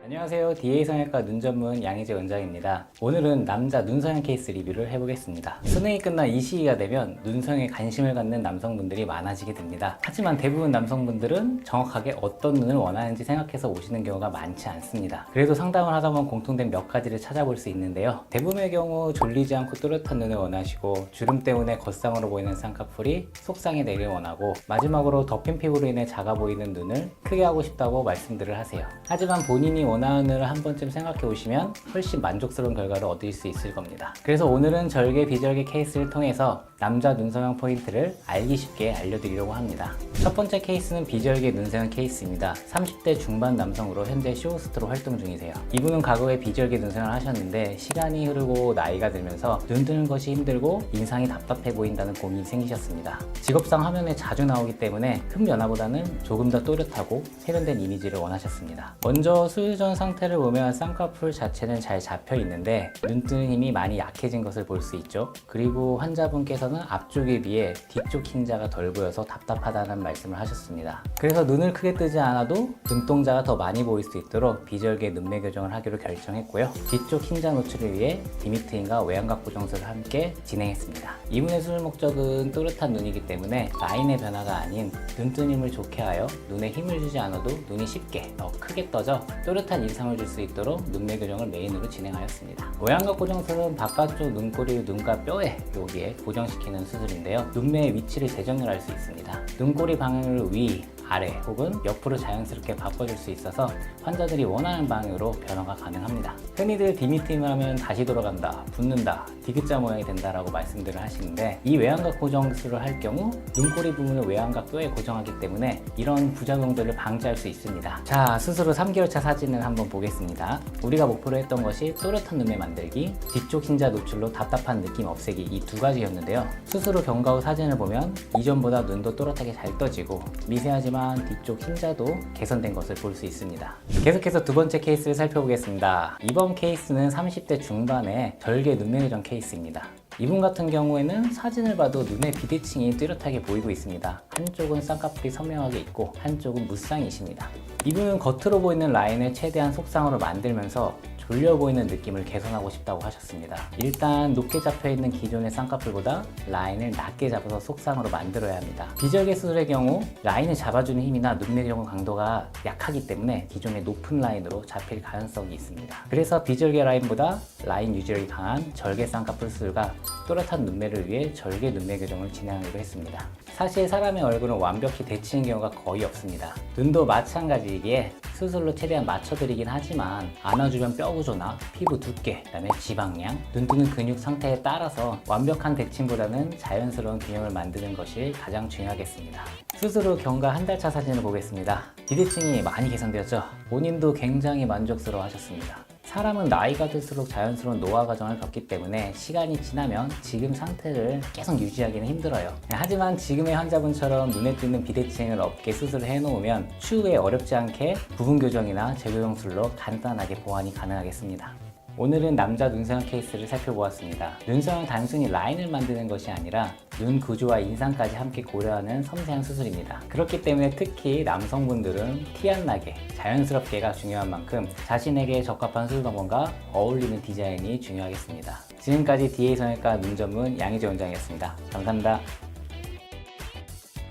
안녕하세요. DA 성형외과 눈 전문 양희재 원장입니다. 오늘은 남자 눈 성형 케이스 리뷰를 해보겠습니다. 수능이 끝난 이 시기가 되면 눈 성형에 관심을 갖는 남성분들이 많아지게 됩니다. 하지만 대부분 남성분들은 정확하게 어떤 눈을 원하는지 생각해서 오시는 경우가 많지 않습니다. 그래도 상담을 하다 보면 공통된 몇 가지를 찾아볼 수 있는데요. 대부분의 경우 졸리지 않고 또렷한 눈을 원하시고 주름 때문에 겉쌍으로 보이는 쌍꺼풀이 속쌍이 되길 원하고, 마지막으로 덮인 피부로 인해 작아 보이는 눈을 크게 하고 싶다고 말씀들을 하세요. 하지만 본인이 원하는 눈을 한 번쯤 생각해 오시면 훨씬 만족스러운 결과를 얻을 수 있을 겁니다. 그래서 오늘은 절개 비절개 케이스를 통해서 남자 눈성형 포인트를 알기 쉽게 알려드리려고 합니다. 첫 번째 케이스는 비절개 눈성형 케이스입니다. 30대 중반 남성으로 현재 쇼호스트로 활동 중이세요. 이분은 과거에 비절개 눈성형을 하셨는데 시간이 흐르고 나이가 들면서 눈 뜨는 것이 힘들고 인상이 답답해 보인다는 고민이 생기셨습니다. 직업상 화면에 자주 나오기 때문에 큰 변화보다는 조금 더 또렷하고 세련된 이미지를 원하셨습니다. 먼저 수술 전 상태를 보면 쌍꺼풀 자체는 잘 잡혀 있는데 눈 뜨는 힘이 많이 약해진 것을 볼 수 있죠. 그리고 환자분께서는 앞쪽에 비해 뒤쪽 흰자가 덜 보여서 답답하다는 말씀을 하셨습니다. 그래서 눈을 크게 뜨지 않아도 눈동자가 더 많이 보일 수 있도록 비절개 눈매 교정을 하기로 결정했고요. 뒤쪽 흰자 노출을 위해 디미트인과 외양각 고정술을 함께 진행했습니다. 이분의 수술 목적은 또렷한 눈이기 때문에 라인의 변화가 아닌 눈 뜨는 힘을 좋게 하여 눈에 힘을 주지 않아도 눈이 쉽게 더 크게 떠져 또렷한 인상을 줄 수 있도록 눈매 교정을 메인으로 진행하였습니다. 외양각 고정술은 바깥쪽 눈꼬리, 눈과 뼈에 여기에 고정시키는 수술인데요. 눈매의 위치를 재정렬할 수 있습니다. 눈꼬리 방향을 위, 아래 혹은 옆으로 자연스럽게 바꿔줄 수 있어서 환자들이 원하는 방향으로 변화가 가능합니다. 흔히들 디미트임을 하면 다시 돌아간다, 붓는다, 디귿자 모양이 된다라고 말씀들을 하시는데, 이 외양각 고정술을 할 경우 눈꼬리 부분을 외양각 뼈에 고정하기 때문에 이런 부작용들을 방지할 수 있습니다. 자, 수술 후 3개월차 사진을 한번 보겠습니다. 우리가 목표로 했던 것이 또렷한 눈매 만들기, 뒤쪽 흰자 노출로 답답한 느낌 없애기, 이 두 가지였는데요. 수술 후 경과 후 사진을 보면 이전보다 눈도 또렷하게 잘 떠지고 미세하지만 뒤쪽 흰자도 개선된 것을 볼 수 있습니다. 계속해서 두 번째 케이스를 살펴보겠습니다. 이번 케이스는 30대 중반의 절개 눈매 교정 케이스입니다. 이분 같은 경우에는 사진을 봐도 눈의 비대칭이 뚜렷하게 보이고 있습니다. 한쪽은 쌍꺼풀이 선명하게 있고 한쪽은 무쌍이십니다. 이분은 겉으로 보이는 라인을 최대한 속쌍으로 만들면서 졸려 보이는 느낌을 개선하고 싶다고 하셨습니다. 일단 높게 잡혀있는 기존의 쌍꺼풀보다 라인을 낮게 잡아서 속쌍으로 만들어야 합니다. 비절개 수술의 경우 라인을 잡아주는 힘이나 눈매 교정 강도가 약하기 때문에 기존의 높은 라인으로 잡힐 가능성이 있습니다. 그래서 비절개 라인보다 라인 유지력이 강한 절개 쌍꺼풀 수술과 또렷한 눈매를 위해 절개 눈매 교정을 진행하기로 했습니다. 사실 사람의 얼굴은 완벽히 대칭인 경우가 거의 없습니다. 눈도 마찬가지이기에 수술로 최대한 맞춰드리긴 하지만 안아주변 뼈 구조나 피부 두께, 그다음에 지방량, 눈 뜨는 근육 상태에 따라서 완벽한 대칭보다는 자연스러운 균형을 만드는 것이 가장 중요하겠습니다. 수술 후 경과 한 달 차 사진을 보겠습니다. 비대칭이 많이 개선되었죠? 본인도 굉장히 만족스러워 하셨습니다. 사람은 나이가 들수록 자연스러운 노화 과정을 겪기 때문에 시간이 지나면 지금 상태를 계속 유지하기는 힘들어요. 하지만 지금의 환자분처럼 눈에 띄는 비대칭을 없게 수술을 해놓으면 추후에 어렵지 않게 부분 교정이나 재교정술로 간단하게 보완이 가능하겠습니다. 오늘은 남자 눈성형 케이스를 살펴보았습니다. 눈성형 단순히 라인을 만드는 것이 아니라 눈 구조와 인상까지 함께 고려하는 섬세한 수술입니다. 그렇기 때문에 특히 남성분들은 티 안 나게 자연스럽게가 중요한 만큼 자신에게 적합한 수술 방법과 어울리는 디자인이 중요하겠습니다. 지금까지 DA 성형외과 눈 전문 양희재 원장이었습니다. 감사합니다.